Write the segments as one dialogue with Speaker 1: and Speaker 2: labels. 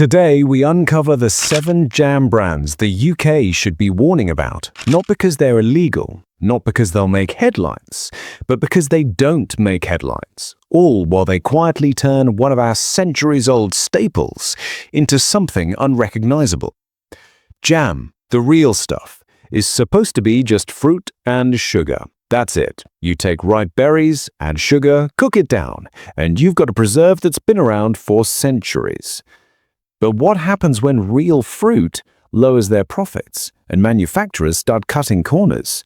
Speaker 1: Today, we uncover the 7 jam brands the UK should be warning about, not because they're illegal, not because they'll make headlines, but because they don't make headlines, all while they quietly turn one of our centuries-old staples into something unrecognizable. Jam, the real stuff, is supposed to be just fruit and sugar. That's it. You take ripe berries, add sugar, cook it down, and you've got a preserve that's been around for centuries. But what happens when real fruit lowers their profits and manufacturers start cutting corners?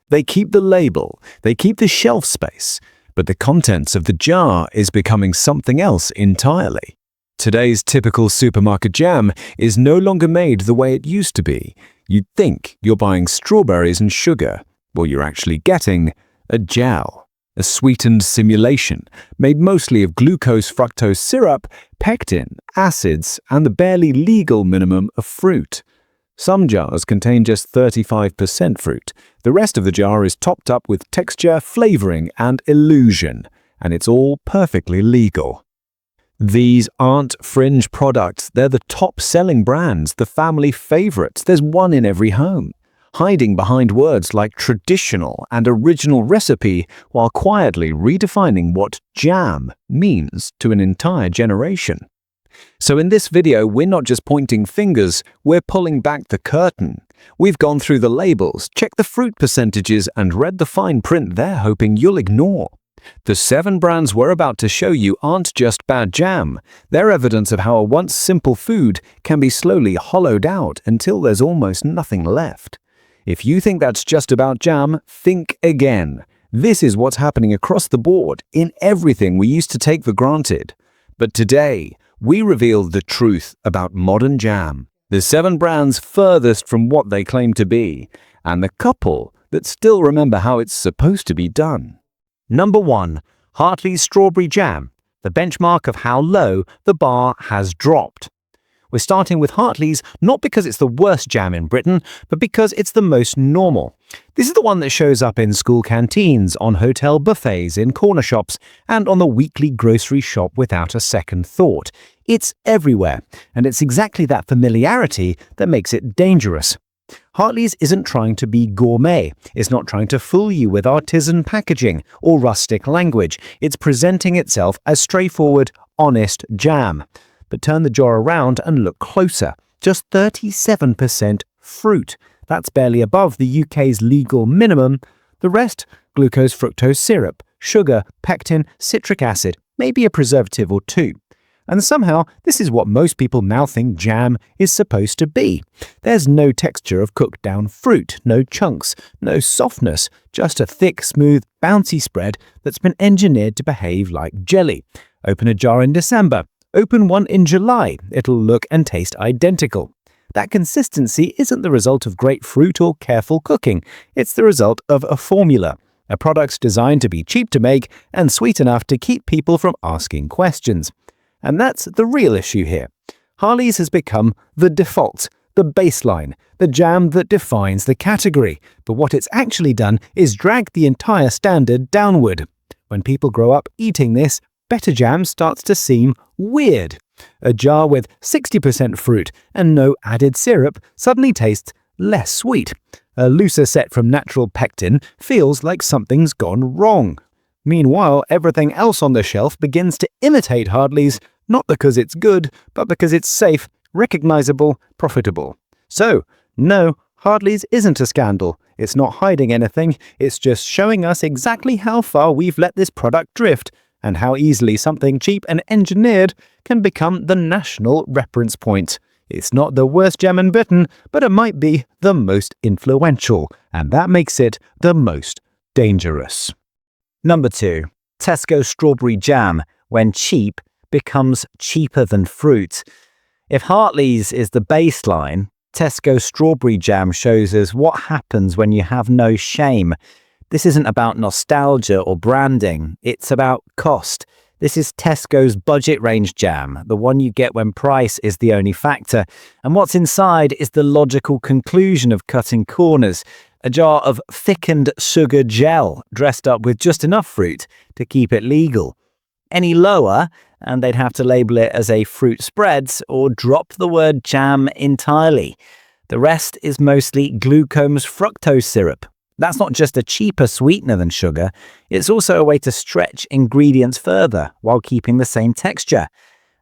Speaker 1: They keep the label, they keep the shelf space, but the contents of the jar is becoming something else entirely. Today's typical supermarket jam is no longer made the way it used to be. You'd think you're buying strawberries and sugar. Well, you're actually getting a gel, a sweetened simulation made mostly of glucose-fructose syrup, pectin, acids, and the barely legal minimum of fruit. Some jars contain just 35% fruit. The rest of the jar is topped up with texture, flavoring, and illusion, and it's all perfectly legal. These aren't fringe products. They're the top-selling brands, the family favorites. There's one in every home, hiding behind words like traditional and original recipe while quietly redefining what jam means to an entire generation. So in this video, we're not just pointing fingers, we're pulling back the curtain. We've gone through the labels, checked the fruit percentages, and read the fine print they're hoping you'll ignore. The 7 brands we're about to show you aren't just bad jam. They're evidence of how a once simple food can be slowly hollowed out until there's almost nothing left. If you think that's just about jam, think again. This is what's happening across the board in everything we used to take for granted. But today, we reveal the truth about modern jam, the 7 brands furthest from what they claim to be, and the couple that still remember how it's supposed to be done.
Speaker 2: Number 1. Hartley's Strawberry Jam, the benchmark of how low the bar has dropped. We're starting with Hartley's not because it's the worst jam in Britain, but because it's the most normal. This is the one that shows up in school canteens, on hotel buffets, in corner shops, and on the weekly grocery shop without a second thought. It's everywhere, and it's exactly that familiarity that makes it dangerous. Hartley's isn't trying to be gourmet. It's not trying to fool you with artisan packaging or rustic language. It's presenting itself as straightforward, honest jam. But turn the jar around and look closer. Just 37% fruit. That's barely above the UK's legal minimum. The rest, glucose-fructose syrup, sugar, pectin, citric acid, maybe a preservative or two. And somehow, this is what most people now think jam is supposed to be. There's no texture of cooked down fruit, no chunks, no softness, just a thick, smooth, bouncy spread that's been engineered to behave like jelly. Open a jar in December. Open one in July. It'll look and taste identical. That consistency isn't the result of great fruit or careful cooking. It's the result of a formula. A product designed to be cheap to make and sweet enough to keep people from asking questions. And that's the real issue here. Hartley's has become the default, the baseline, the jam that defines the category. But what it's actually done is drag the entire standard downward. When people grow up eating this, better jam starts to seem weird. A jar with 60% fruit and no added syrup suddenly tastes less sweet. A looser set from natural pectin feels like something's gone wrong. Meanwhile, everything else on the shelf begins to imitate Hartley's, not because it's good, but because it's safe, recognizable, profitable. So, no, Hartley's isn't a scandal. It's not hiding anything. It's just showing us exactly how far we've let this product drift, and how easily something cheap and engineered can become the national reference point. It's not the worst jam in Britain, but it might be the most influential, and that makes it the most dangerous.
Speaker 3: Number 2. Tesco Strawberry Jam, when cheap becomes cheaper than fruit. If Hartley's is the baseline, Tesco Strawberry Jam shows us what happens when you have no shame. This isn't about nostalgia or branding, it's about cost. This is Tesco's budget range jam, the one you get when price is the only factor. And what's inside is the logical conclusion of cutting corners. A jar of thickened sugar gel dressed up with just enough fruit to keep it legal. Any lower and they'd have to label it as a fruit spreads or drop the word jam entirely. The rest is mostly glucose fructose syrup. That's not just a cheaper sweetener than sugar, it's also a way to stretch ingredients further while keeping the same texture.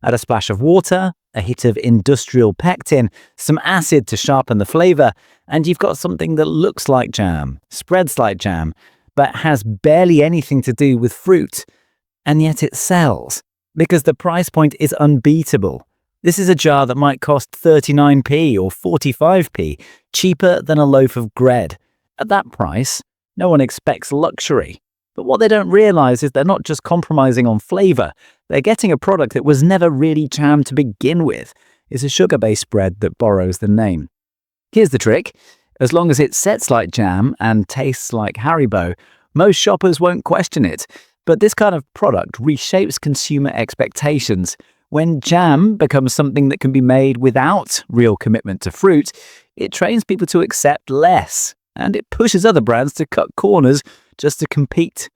Speaker 3: Add a splash of water, a hit of industrial pectin, some acid to sharpen the flavour, and you've got something that looks like jam, spreads like jam, but has barely anything to do with fruit. And yet it sells, because the price point is unbeatable. This is a jar that might cost 39p or 45p, cheaper than a loaf of bread. At that price, no one expects luxury. But what they don't realise is they're not just compromising on flavour, they're getting a product that was never really jam to begin with. It's a sugar-based spread that borrows the name. Here's the trick. As long as it sets like jam and tastes like Haribo, most shoppers won't question it. But this kind of product reshapes consumer expectations. When jam becomes something that can be made without real commitment to fruit, it trains people to accept less. And it pushes other brands to cut corners just to compete.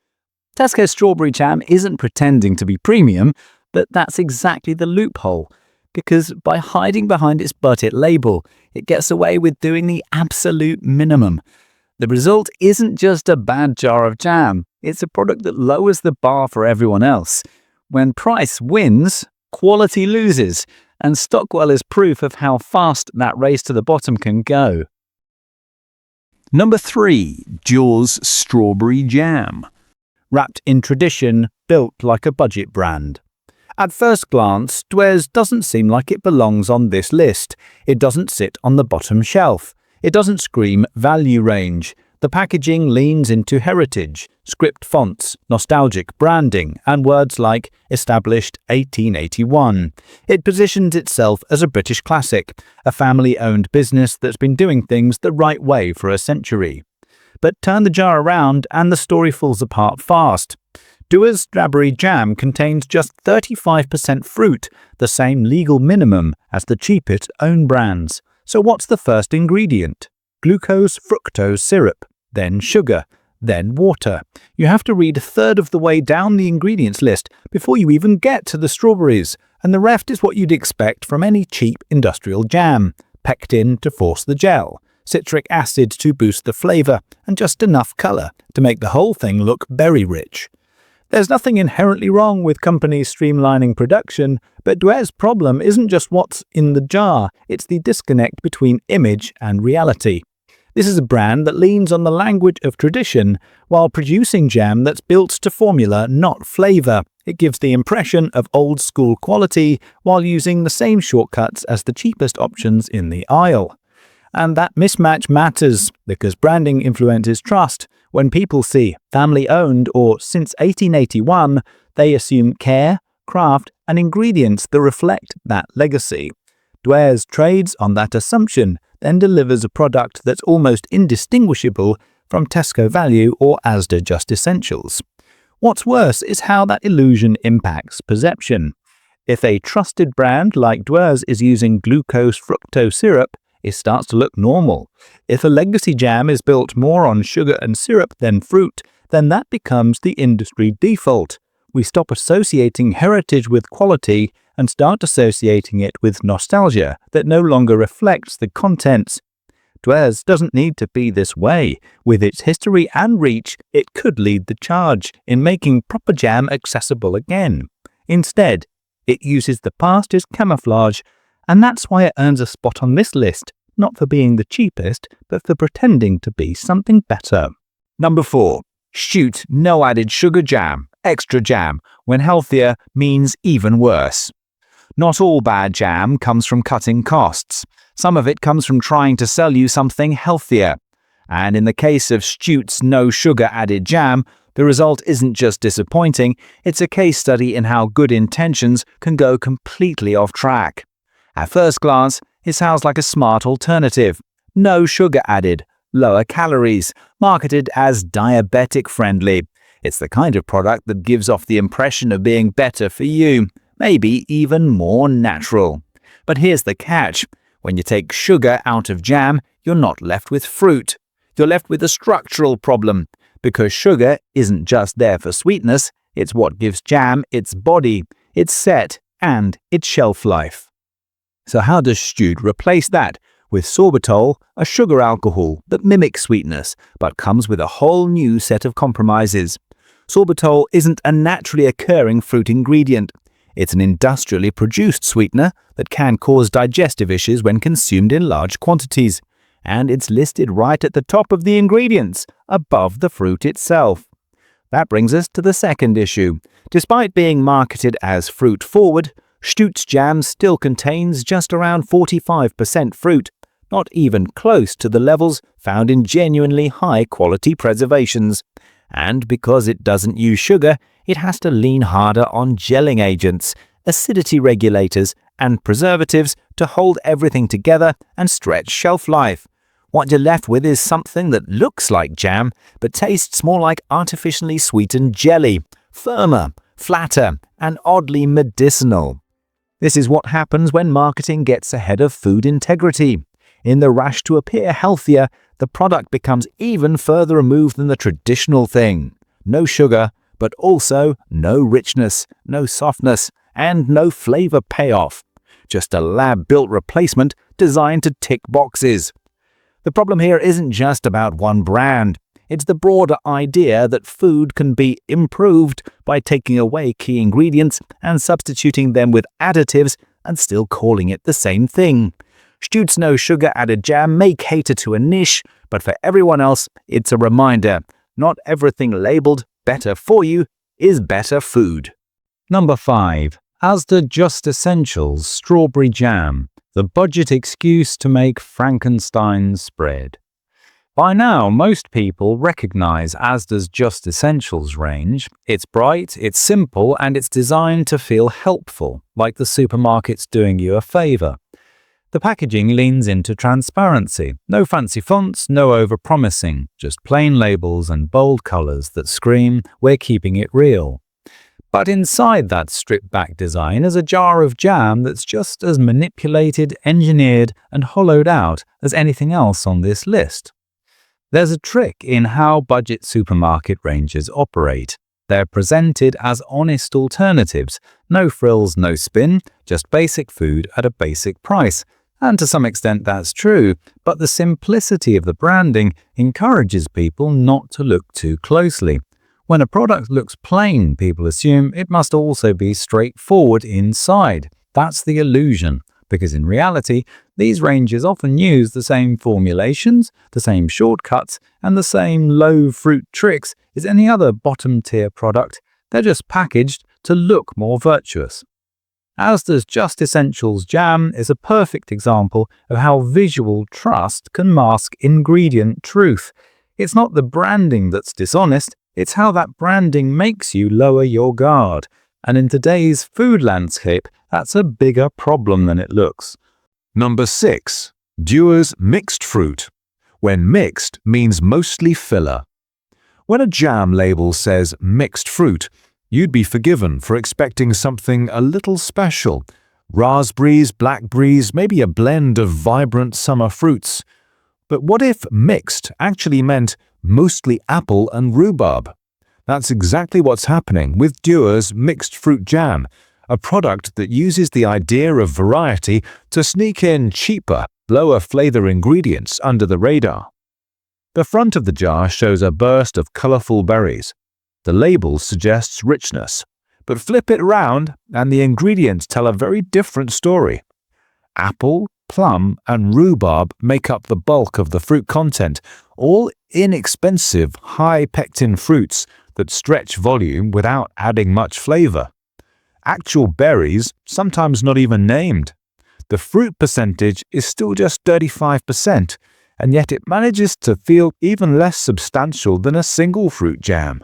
Speaker 3: Tesco strawberry jam isn't pretending to be premium, but that's exactly the loophole. Because by hiding behind its budget label, it gets away with doing the absolute minimum. The result isn't just a bad jar of jam, it's a product that lowers the bar for everyone else. When price wins, quality loses, and Stockwell is proof of how fast that race to the bottom can go.
Speaker 1: Number 3. Jaws Strawberry Jam.
Speaker 2: Wrapped in tradition, built like a budget brand. At first glance, Dwez doesn't seem like it belongs on this list. It doesn't sit on the bottom shelf. It doesn't scream value range. The packaging leans into heritage, script fonts, nostalgic branding, and words like established 1881. It positions itself as a British classic, a family-owned business that's been doing things the right way for a century. But turn the jar around and the story falls apart fast. Dewars Strawberry Jam contains just 35% fruit, the same legal minimum as the cheapest own brands. So what's the first ingredient? Glucose fructose syrup, then sugar, then water. You have to read a third of the way down the ingredients list before you even get to the strawberries, and the rest is what you'd expect from any cheap industrial jam. Pectin to force the gel, citric acid to boost the flavour, and just enough colour to make the whole thing look berry rich. There's nothing inherently wrong with companies streamlining production, but Dwez's problem isn't just what's in the jar, it's the disconnect between image and reality. This is a brand that leans on the language of tradition while producing jam that's built to formula, not flavour. It gives the impression of old-school quality while using the same shortcuts as the cheapest options in the aisle. And that mismatch matters because branding influences trust. When people see family-owned or since 1881, they assume care, craft, and ingredients that reflect that legacy. Dwez trades on that assumption, then delivers a product that's almost indistinguishable from Tesco Value or Asda Just Essentials. What's worse is how that illusion impacts perception. If a trusted brand like Dwez is using glucose fructose syrup, it starts to look normal. If a legacy jam is built more on sugar and syrup than fruit, then that becomes the industry default. We stop associating heritage with quality and start associating it with nostalgia that no longer reflects the contents. Dwez doesn't need to be this way. With its history and reach, it could lead the charge in making proper jam accessible again. Instead, it uses the past as camouflage, and that's why it earns a spot on this list, not for being the cheapest, but for pretending to be something better.
Speaker 1: Number 4. Shoot no added sugar jam, extra jam, when healthier means even worse. Not all bad jam comes from cutting costs. Some of it comes from trying to sell you something healthier. And in the case of Stute's no sugar added jam, the result isn't just disappointing, it's a case study in how good intentions can go completely off track. At first glance, it sounds like a smart alternative. No sugar added, lower calories, marketed as diabetic friendly. It's the kind of product that gives off the impression of being better for you, maybe even more natural. But here's the catch. When you take sugar out of jam, you're not left with fruit. You're left with a structural problem, because sugar isn't just there for sweetness, it's what gives jam its body.
Speaker 3: its set, and its shelf life. So how does Stute replace that? With sorbitol, a sugar alcohol that mimics sweetness, but comes with a whole new set of compromises. Sorbitol isn't a naturally occurring fruit ingredient. It's an industrially produced sweetener that can cause digestive issues when consumed in large quantities. And it's listed right at the top of the ingredients, above the fruit itself. That brings us to the second issue. Despite being marketed as fruit-forward, Stute's jam still contains just around 45% fruit, not even close to the levels found in genuinely high-quality preservations. And because it doesn't use sugar, it has to lean harder on gelling agents, acidity regulators, and preservatives to hold everything together and stretch shelf life. What you're left with is something that looks like jam, but tastes more like artificially sweetened jelly, firmer, flatter, and oddly medicinal. This is what happens when marketing gets ahead of food integrity. In the rush to appear healthier, the product becomes even further removed than the traditional thing. No sugar, but also no richness, no softness, and no flavor payoff. Just a lab-built replacement designed to tick boxes. The problem here isn't just about one brand. It's the broader idea that food can be improved by taking away key ingredients and substituting them with additives and still calling it the same thing. Stute's no sugar added jam may cater to a niche, but for everyone else, it's a reminder. Not everything labeled better for you is better food.
Speaker 2: Number 5. Asda Just Essentials Strawberry Jam, the budget excuse to make Frankenstein's spread. By now, most people recognize Asda's Just Essentials range. It's bright, it's simple, and it's designed to feel helpful, like the supermarket's doing you a favor. The packaging leans into transparency. No fancy fonts, no overpromising, just plain labels and bold colors that scream, "We're keeping it real." But inside that stripped-back design is a jar of jam that's just as manipulated, engineered, and hollowed out as anything else on this list. There's a trick in how budget supermarket ranges operate. They're presented as honest alternatives. No frills, no spin, just basic food at a basic price. And to some extent that's true, but the simplicity of the branding encourages people not to look too closely. When a product looks plain, people assume it must also be straightforward inside. That's the illusion, because in reality, these ranges often use the same formulations, the same shortcuts, and the same low-fruit tricks as any other bottom-tier product. They're just packaged to look more virtuous. Asda's Just Essentials jam is a perfect example of how visual trust can mask ingredient truth. It's not the branding that's dishonest, it's how that branding makes you lower your guard. And in today's food landscape, that's a bigger problem than it looks.
Speaker 1: Number 6. Dewar's Mixed Fruit. When mixed means mostly filler. When a jam label says mixed fruit, you'd be forgiven for expecting something a little special. Raspberries, blackberries, maybe a blend of vibrant summer fruits. But what if mixed actually meant mostly apple and rhubarb? That's exactly what's happening with Dewar's Mixed Fruit Jam, a product that uses the idea of variety to sneak in cheaper, lower flavor ingredients under the radar. The front of the jar shows a burst of colorful berries. The label suggests richness, but flip it around and the ingredients tell a very different story. Apple, plum, and rhubarb make up the bulk of the fruit content, all inexpensive, high-pectin fruits that stretch volume without adding much flavor. Actual berries, sometimes not even named. The fruit percentage is still just 35%, and yet it manages to feel even less substantial than a single fruit jam.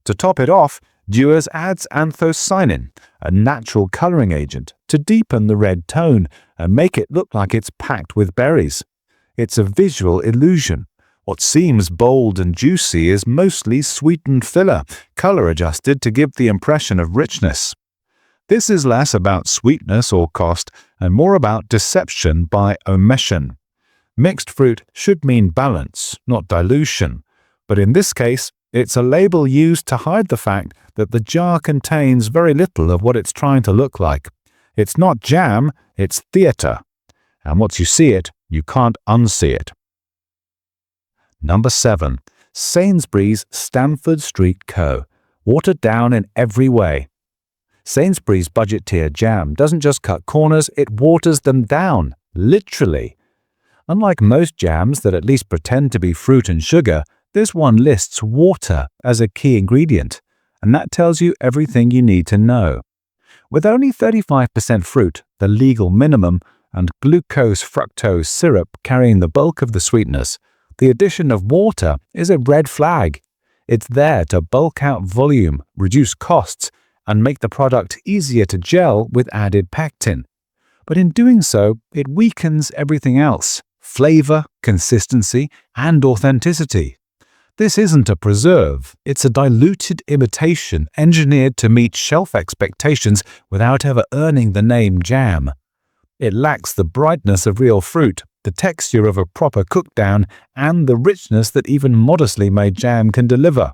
Speaker 1: To top it off, Dewar's adds anthocyanin, a natural coloring agent, to deepen the red tone and make it look like it's packed with berries. It's a visual illusion. What seems bold and juicy is mostly sweetened filler, color-adjusted to give the impression of richness. This is less about sweetness or cost and more about deception by omission. Mixed fruit should mean balance, not dilution, but in this case,
Speaker 4: It's a label used to hide the fact that the jar contains very little of what it's trying to look like. It's not jam, it's theatre. And once you see it, you can't unsee it. Number 7. Sainsbury's Stamford Street Co. Watered down in every way. Sainsbury's budget tier jam doesn't just cut corners, it waters them down, literally. Unlike most jams that at least pretend to be fruit and sugar, this one lists water as a key ingredient, and that tells you everything you need to know. With only 35% fruit, the legal minimum, and glucose-fructose syrup carrying the bulk of the sweetness, the addition of water is a red flag. It's there to bulk out volume, reduce costs, and make the product easier to gel with added pectin. But in doing so, it weakens everything else: flavor, consistency, and authenticity. This isn't a preserve, it's a diluted imitation engineered to meet shelf expectations without ever earning the name jam. It lacks the brightness of real fruit, the texture of a proper cook-down, and the richness that even modestly made jam can deliver.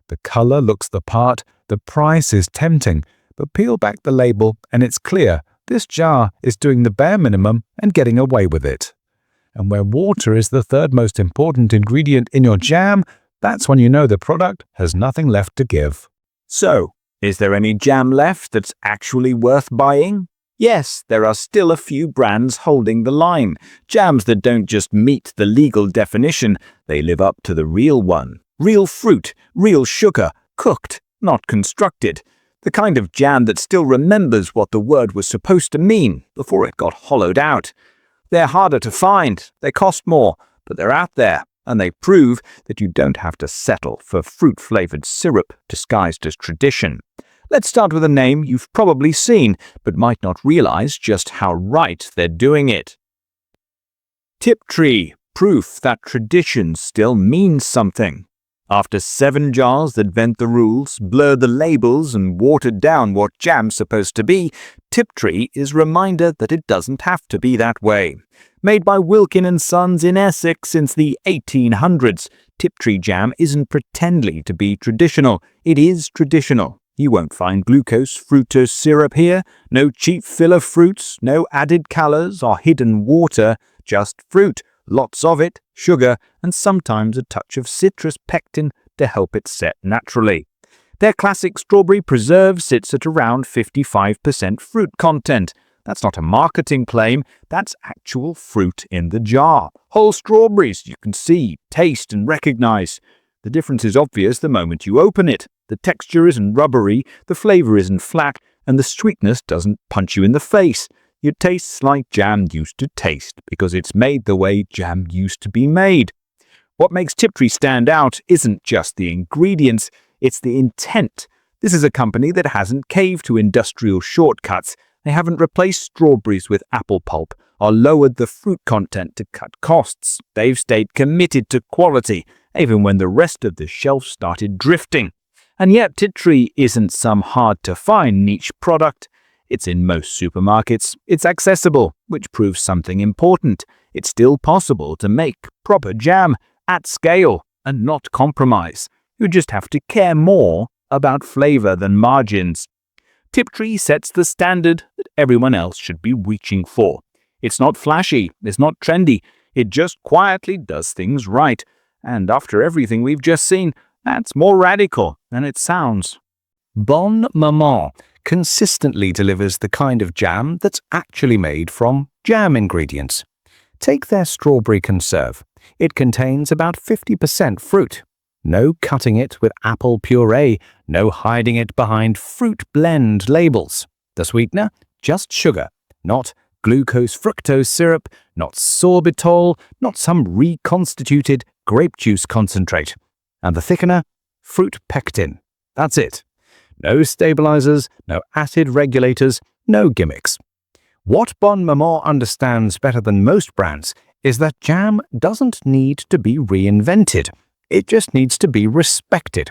Speaker 4: The color looks the part, the price is tempting, but peel back the label and it's clear this jar is doing the bare minimum and getting away with it. And where water is the third most important ingredient in your jam, that's when you know the product has nothing left to give.
Speaker 2: So, is there any jam left that's actually worth buying? Yes, there are still a few brands holding the line. Jams that don't just meet the legal definition, they live up to the real one. Real fruit, real sugar, cooked, not constructed. The kind of jam that still remembers what the word was supposed to mean before it got hollowed out. They're harder to find, they cost more, but they're out there, and they prove that you don't have to settle for fruit-flavored syrup disguised as tradition. Let's start with a name you've probably seen, but might not realize just how right they're doing it. Tiptree, proof that tradition still means something. After 7 jars that bent the rules, blurred the labels, and watered down what jam's supposed to be, Tiptree is a reminder that it doesn't have to be that way. Made by Wilkin & Sons in Essex since the 1800s, Tiptree jam isn't pretendly to be traditional. It is traditional. You won't find glucose-fructose syrup here, no cheap filler fruits, no added colors or hidden water, just fruit. Lots of it, sugar, and sometimes a touch of citrus pectin to help it set naturally. Their classic strawberry preserve sits at around 55% fruit content. That's not a marketing claim, that's actual fruit in the jar. Whole strawberries you can see, taste, and recognize. The difference is obvious the moment you open it. The texture isn't rubbery, the flavor isn't flat, and the sweetness doesn't punch you in the face. It tastes like jam used to taste because it's made the way jam used to be made. What makes Tiptree stand out isn't just the ingredients, it's the intent. This is a company that hasn't caved to industrial shortcuts. They haven't replaced strawberries with apple pulp or lowered the fruit content to cut costs. They've stayed committed to quality, even when the rest of the shelf started drifting. And yet Tiptree isn't some hard-to-find niche product. It's in most supermarkets, it's accessible, which proves something important. It's still possible to make proper jam at scale and not compromise. You just have to care more about flavor than margins. Tiptree sets the standard that everyone else should be reaching for. It's not flashy, it's not trendy, it just quietly does things right. And after everything we've just seen, that's more radical than it sounds.
Speaker 1: Bon Maman consistently delivers the kind of jam that's actually made from jam ingredients. Take their strawberry conserve. It contains about 50% fruit. No cutting it with apple puree, no hiding it behind fruit blend labels. The sweetener? Just sugar, not glucose-fructose syrup, not sorbitol, not some reconstituted grape juice concentrate. And the thickener? Fruit pectin. That's it. No stabilizers, no acid regulators, no gimmicks. What Bon Maman understands better than most brands is that jam doesn't need to be reinvented. It just needs to be respected.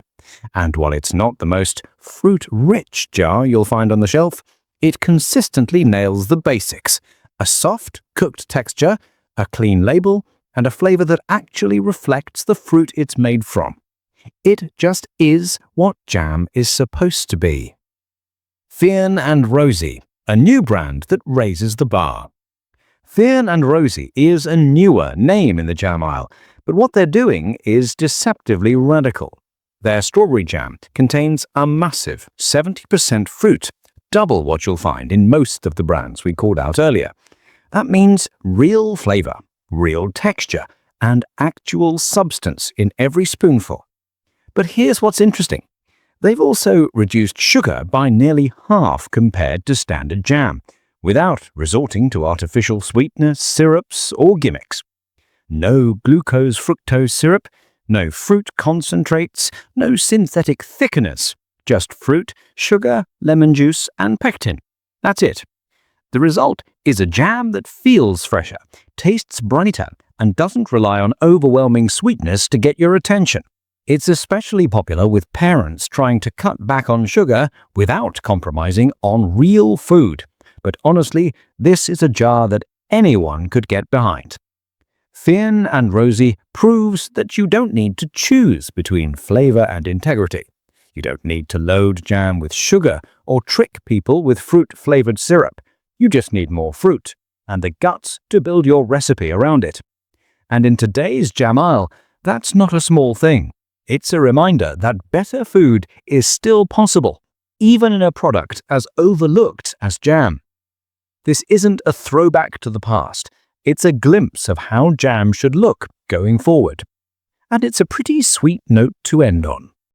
Speaker 1: And while it's not the most fruit-rich jar you'll find on the shelf, it consistently nails the basics. A soft, cooked texture, a clean label, and a flavor that actually reflects the fruit it's made from. It just is what jam is supposed to be. Fern and Rosie, a new brand that raises the bar. Fern and Rosie is a newer name in the jam aisle, but what they're doing is deceptively radical. Their strawberry jam contains a massive 70% fruit, double what you'll find in most of the brands we called out earlier. That means real flavor, real texture, and actual substance in every spoonful. But here's what's interesting. They've also reduced sugar by nearly half compared to standard jam, without resorting to artificial sweeteners, syrups, or gimmicks. No glucose-fructose syrup, no fruit concentrates, no synthetic thickeners, just fruit, sugar, lemon juice, and pectin. That's it. The result is a jam that feels fresher, tastes brighter, and doesn't rely on overwhelming sweetness to get your attention. It's especially popular with parents trying to cut back on sugar without compromising on real food. But honestly, this is a jar that anyone could get behind. Fern and Rosie proves that you don't need to choose between flavor and integrity. You don't need to load jam with sugar or trick people with fruit-flavored syrup. You just need more fruit and the guts to build your recipe around it. And in today's jam aisle, that's not a small thing. It's a reminder that better food is still possible, even in a product as overlooked as jam. This isn't a throwback to the past. It's a glimpse of how jam should look going forward. And it's a pretty sweet note to end on.